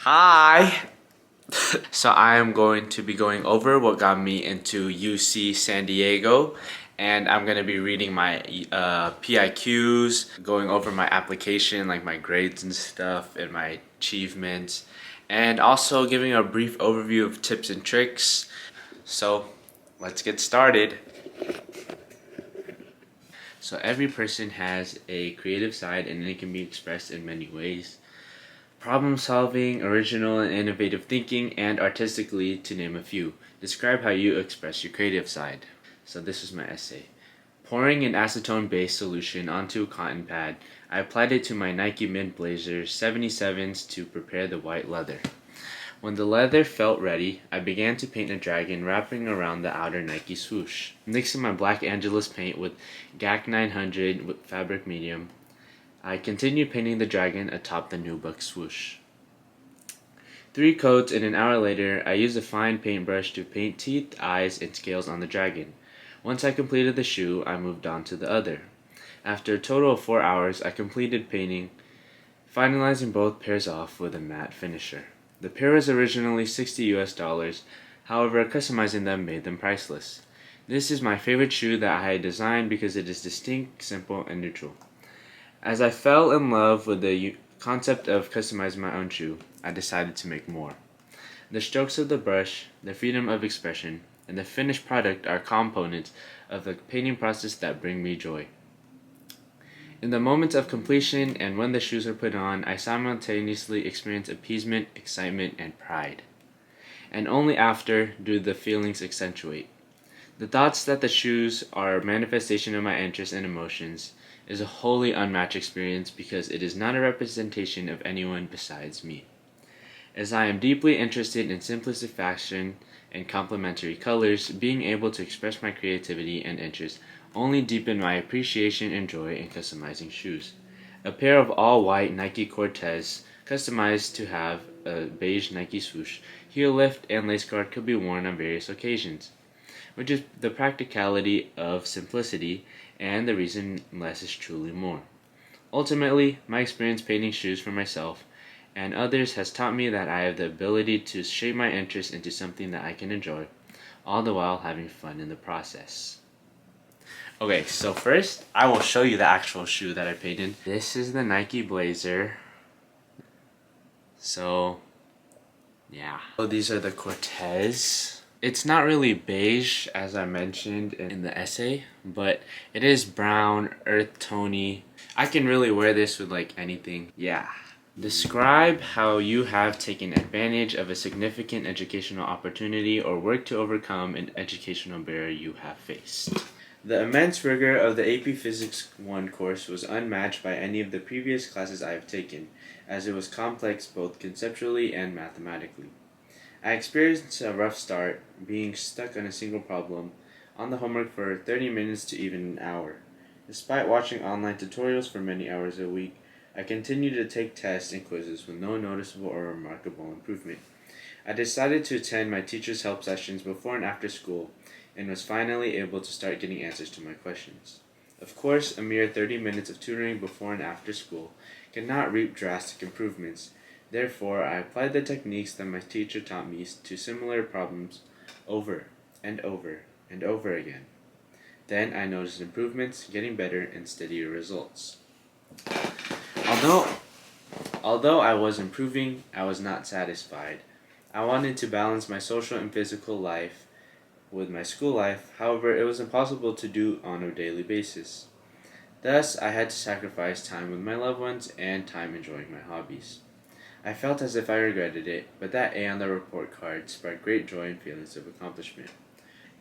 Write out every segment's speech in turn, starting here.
Hi! So I am going to be going over what got me into UC San Diego, and I'm going to be reading my PIQs, going over my application, like my grades and stuff, and my achievements, and also giving a brief overview of tips and tricks. So let's get started. So every person has a creative side and it can be expressed in many ways. Problem solving, original and innovative thinking, and artistically, to name a few. Describe how you express your creative side. So this is my essay. Pouring an acetone-based solution onto a cotton pad, I applied it to my Nike Mint Blazer 77s to prepare the white leather. When the leather felt ready, I began to paint a dragon wrapping around the outer Nike swoosh. Mixing my Black Angeles paint with GAC 900 with fabric medium, I continued painting the dragon atop the nubuck swoosh. 3 coats and an hour later, I used a fine paintbrush to paint teeth, eyes, and scales on the dragon. Once I completed the shoe, I moved on to the other. After a total of 4 hours, I completed painting, finalizing both pairs off with a matte finisher. The pair was originally $60 US, however, customizing them made them priceless. This is my favorite shoe that I had designed because it is distinct, simple, and neutral. As I fell in love with the concept of customizing my own shoe, I decided to make more. The strokes of the brush, the freedom of expression, and the finished product are components of the painting process that bring me joy. In the moments of completion and when the shoes are put on, I simultaneously experience appeasement, excitement, and pride. And only after do the feelings accentuate. The thoughts that the shoes are a manifestation of my interests and emotions is a wholly unmatched experience because it is not a representation of anyone besides me. As I am deeply interested in simplistic fashion and complementary colors, being able to express my creativity and interests only deepen my appreciation and joy in customizing shoes. A pair of all-white Nike Cortez, customized to have a beige Nike swoosh, heel lift, and lace guard could be worn on various occasions, which is the practicality of simplicity and the reason less is truly more. Ultimately, my experience painting shoes for myself and others has taught me that I have the ability to shape my interests into something that I can enjoy, all the while having fun in the process. Okay, so first, I will show you the actual shoe that I painted. This is the Nike Blazer. So, yeah. So these are the Cortez. It's not really beige, as I mentioned in the essay, but it is brown, earth tony. I can really wear this with like anything. Yeah. Describe how you have taken advantage of a significant educational opportunity or worked to overcome an educational barrier you have faced. The immense rigor of the AP Physics 1 course was unmatched by any of the previous classes I have taken, as it was complex both conceptually and mathematically. I experienced a rough start, being stuck on a single problem on the homework for 30 minutes to even an hour. Despite watching online tutorials for many hours a week, I continued to take tests and quizzes with no noticeable or remarkable improvement. I decided to attend my teacher's help sessions before and after school and was finally able to start getting answers to my questions. Of course, a mere 30 minutes of tutoring before and after school cannot reap drastic improvements. Therefore, I applied the techniques that my teacher taught me to similar problems over and over and over again. Then I noticed improvements, getting better, and steadier results. Although I was improving, I was not satisfied. I wanted to balance my social and physical life with my school life, however, it was impossible to do on a daily basis. Thus, I had to sacrifice time with my loved ones and time enjoying my hobbies. I felt as if I regretted it, but that A on the report card sparked great joy and feelings of accomplishment.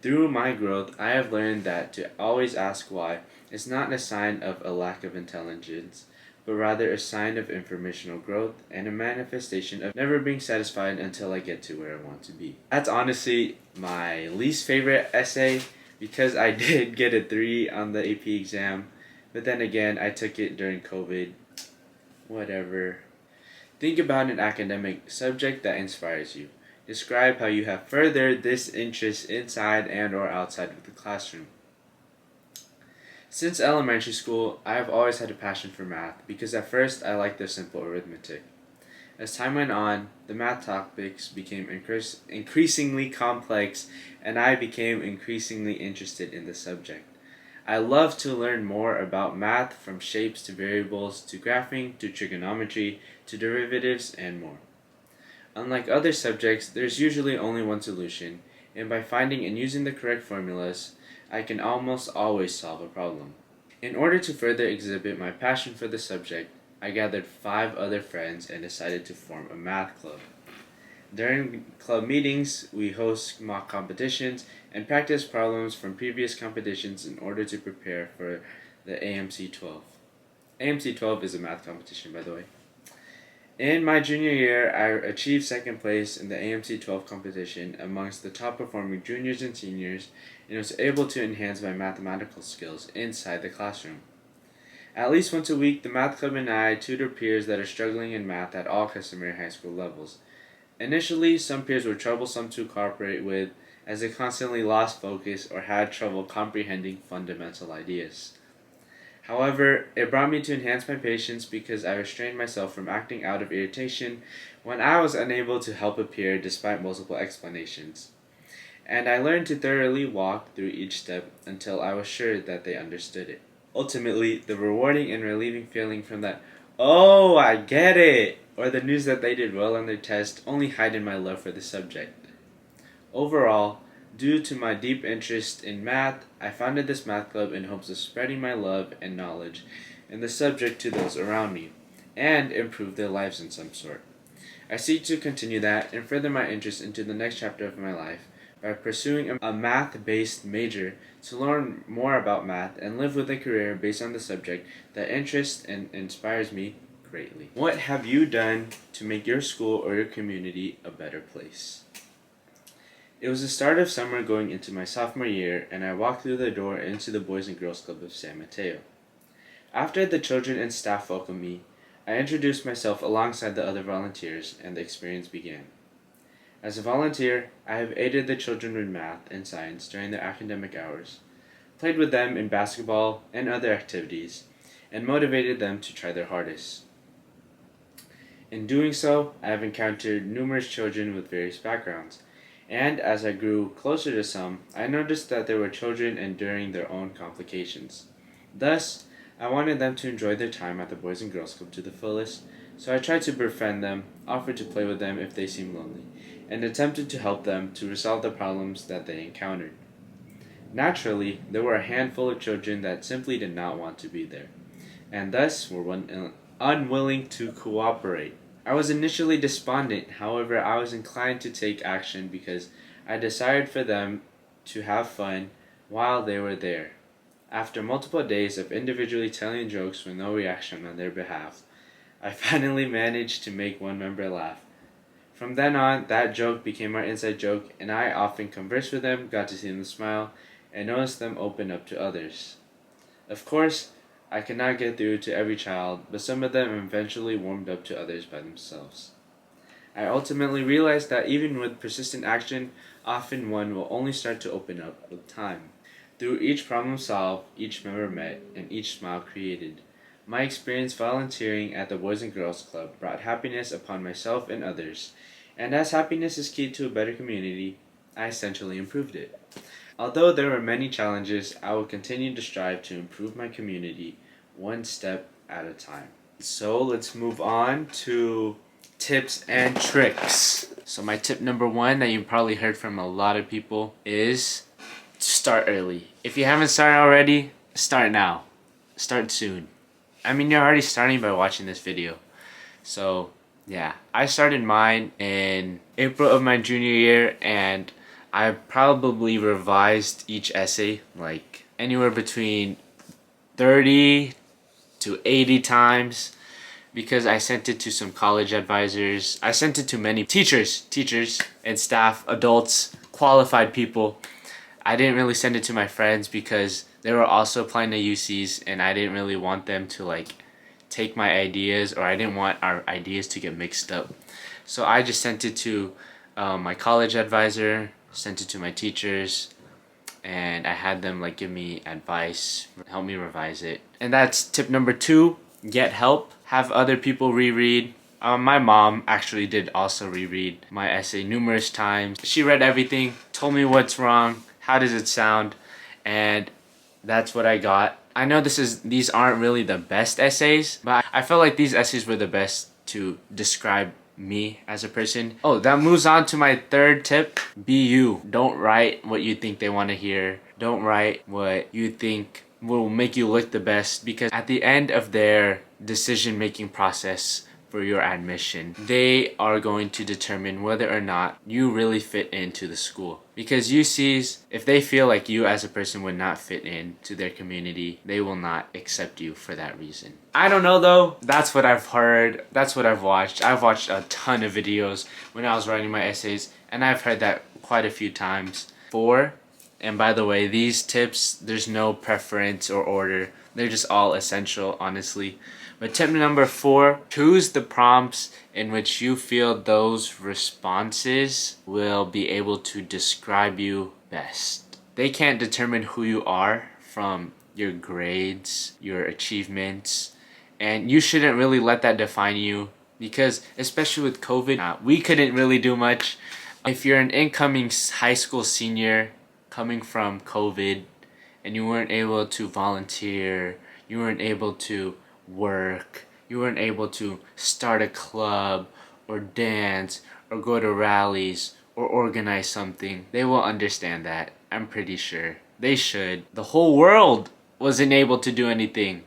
Through my growth, I have learned that to always ask why is not a sign of a lack of intelligence, but rather a sign of informational growth and a manifestation of never being satisfied until I get to where I want to be. That's honestly my least favorite essay because I did get a 3 on the AP exam, but then again, I took it during COVID. Whatever. Think about an academic subject that inspires you. Describe how you have furthered this interest inside and or outside of the classroom. Since elementary school, I have always had a passion for math because at first I liked the simple arithmetic. As time went on, the math topics became increasingly complex, and I became increasingly interested in the subject. I love to learn more about math, from shapes to variables to graphing to trigonometry to derivatives and more. Unlike other subjects, there's usually only one solution, and by finding and using the correct formulas, I can almost always solve a problem. In order to further exhibit my passion for the subject, I gathered 5 other friends and decided to form a math club. During club meetings, we host mock competitions and practice problems from previous competitions in order to prepare for the AMC 12. AMC 12 is a math competition, by the way. In my junior year, I achieved second place in the AMC 12 competition amongst the top performing juniors and seniors, and was able to enhance my mathematical skills inside the classroom. At least once a week, the math club and I tutor peers that are struggling in math at all customary high school levels. Initially, some peers were troublesome to cooperate with, as they constantly lost focus or had trouble comprehending fundamental ideas. However, it brought me to enhance my patience because I restrained myself from acting out of irritation when I was unable to help a peer despite multiple explanations. And I learned to thoroughly walk through each step until I was sure that they understood it. Ultimately, the rewarding and relieving feeling from that, "Oh, I get it," or the news that they did well on their test only heightened my love for the subject. Overall, due to my deep interest in math, I founded this math club in hopes of spreading my love and knowledge in the subject to those around me, and improve their lives in some sort. I seek to continue that and further my interest into the next chapter of my life by pursuing a math-based major to learn more about math and live with a career based on the subject that interests and inspires me greatly. What have you done to make your school or your community a better place? It was the start of summer going into my sophomore year, and I walked through the door into the Boys and Girls Club of San Mateo. After the children and staff welcomed me, I introduced myself alongside the other volunteers, and the experience began. As a volunteer, I have aided the children with math and science during their academic hours, played with them in basketball and other activities, and motivated them to try their hardest. In doing so, I have encountered numerous children with various backgrounds, and as I grew closer to some, I noticed that there were children enduring their own complications. Thus, I wanted them to enjoy their time at the Boys and Girls Club to the fullest, so I tried to befriend them, offered to play with them if they seemed lonely, and attempted to help them to resolve the problems that they encountered. Naturally, there were a handful of children that simply did not want to be there, and thus were unwilling to cooperate. I was initially despondent, however, I was inclined to take action because I desired for them to have fun while they were there. After multiple days of individually telling jokes with no reaction on their behalf, I finally managed to make one member laugh. From then on, that joke became our inside joke, and I often conversed with them, got to see them smile, and noticed them open up to others. Of course, I could not get through to every child, but some of them eventually warmed up to others by themselves. I ultimately realized that even with persistent action, often one will only start to open up with time. Through each problem solved, each member met, and each smile created, my experience volunteering at the Boys and Girls Club brought happiness upon myself and others, and as happiness is key to a better community, I essentially improved it. Although there were many challenges, I will continue to strive to improve my community one step at a time. So let's move on to tips and tricks. So my tip number 1 that you probably heard from a lot of people is to start early. If you haven't started already, start now. Start soon. I mean, you're already starting by watching this video. So yeah, I started mine in April of my junior year, and I probably revised each essay like anywhere between 30 to 80 times, because I sent it to some college advisors. I sent it to many teachers and staff, adults, qualified people. I didn't really send it to my friends because they were also applying to UCs, and I didn't really want them to like take my ideas, or I didn't want our ideas to get mixed up. So I just sent it to my college advisor, sent it to my teachers, and I had them like give me advice, help me revise it. And that's tip number 2, get help. Have other people reread. My mom actually did also reread my essay numerous times. She read everything, told me what's wrong, how does it sound, and that's what I got. I know these aren't really the best essays, but I felt like these essays were the best to describe me as a person. Oh, that moves on to my third tip. Be you. Don't write what you think they want to hear. Don't write what you think will make you look the best, because at the end of their decision-making process for your admission, they are going to determine whether or not you really fit into the school. Because UCs, if they feel like you as a person would not fit into their community, they will not accept you for that reason. I don't know though. That's what I've heard. That's what I've watched. I've watched a ton of videos when I was writing my essays, and I've heard that quite a few times. And by the way, these tips, there's no preference or order. They're just all essential, honestly. But tip number 4, choose the prompts in which you feel those responses will be able to describe you best. They can't determine who you are from your grades, your achievements, and you shouldn't really let that define you, because especially with COVID, we couldn't really do much. If you're an incoming high school senior coming from COVID and you weren't able to volunteer, you weren't able to work, you weren't able to start a club or dance or go to rallies or organize something, they will understand that. I'm pretty sure. They should. The whole world wasn't able to do anything.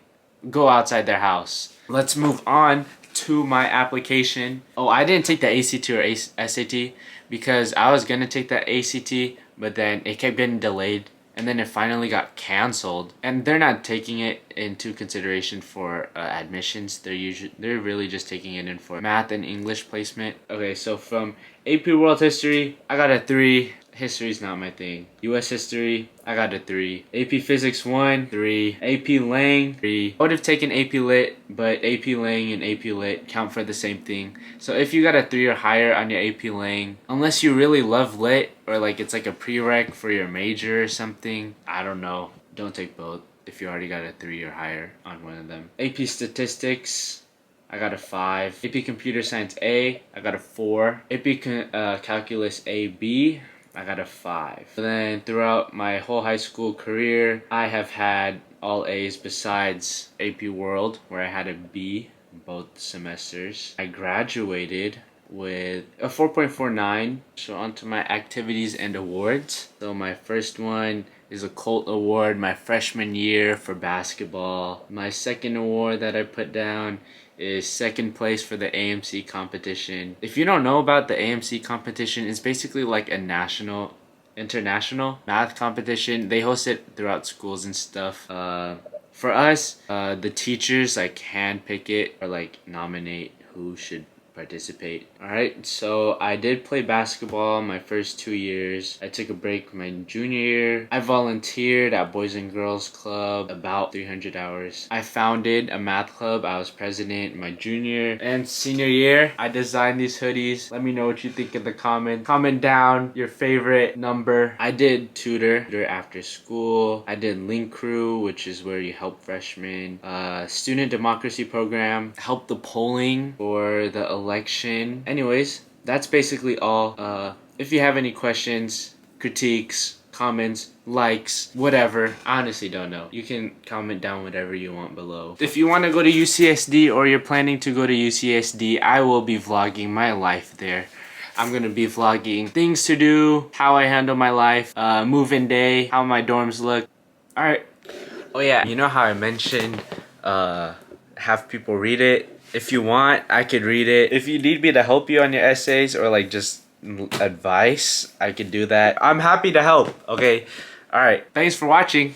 Go outside their house. Let's move on to my application. Oh, I didn't take the ACT or SAT because I was gonna take the ACT, but then it kept getting delayed, and then it finally got canceled. And they're not taking it into consideration for admissions. They're really just taking it in for math and English placement. Okay, so from AP World History, I got a 3. History's not my thing. US History, I got a 3. AP Physics 1, 3. AP Lang, 3. I would have taken AP Lit, but AP Lang and AP Lit count for the same thing. So if you got a 3 or higher on your AP Lang, unless you really love Lit, or like it's like a prereq for your major or something, I don't know. Don't take both if you already got a 3 or higher on one of them. AP Statistics, I got a 5. AP Computer Science A, I got a 4. AP Calculus A-B, I got a 5. Then throughout my whole high school career, I have had all A's besides AP World, where I had a B both semesters. I graduated with a 4.49. So on to my activities and awards. So my first one is a Colt Award my freshman year for basketball. My second award that I put down is second place for the AMC competition. If you don't know about the AMC competition, it's basically like a international math competition. They host it throughout schools and stuff. For us, the teachers like handpick it or like nominate who should participate. Alright, so I did play basketball my first 2 years. I took a break my junior year. I volunteered at Boys and Girls Club about 300 hours. I founded a math club. I was president my junior and senior year. I designed these hoodies. Let me know what you think in the comments. Comment down your favorite number. I did tutor after school. I did Link Crew, which is where you help freshmen. Student democracy program. Helped the polling for the election. Anyways, that's basically all. If you have any questions, critiques, comments, likes, whatever, I honestly don't know. You can comment down whatever you want below. If you want to go to UCSD or you're planning to go to UCSD, I will be vlogging my life there. I'm gonna be vlogging things to do, how I handle my life, move-in day, how my dorms look. Alright. Oh yeah, you know how I mentioned have people read it? If you want, I could read it. If you need me to help you on your essays or like just advice, I could do that. I'm happy to help, okay? Alright, thanks for watching.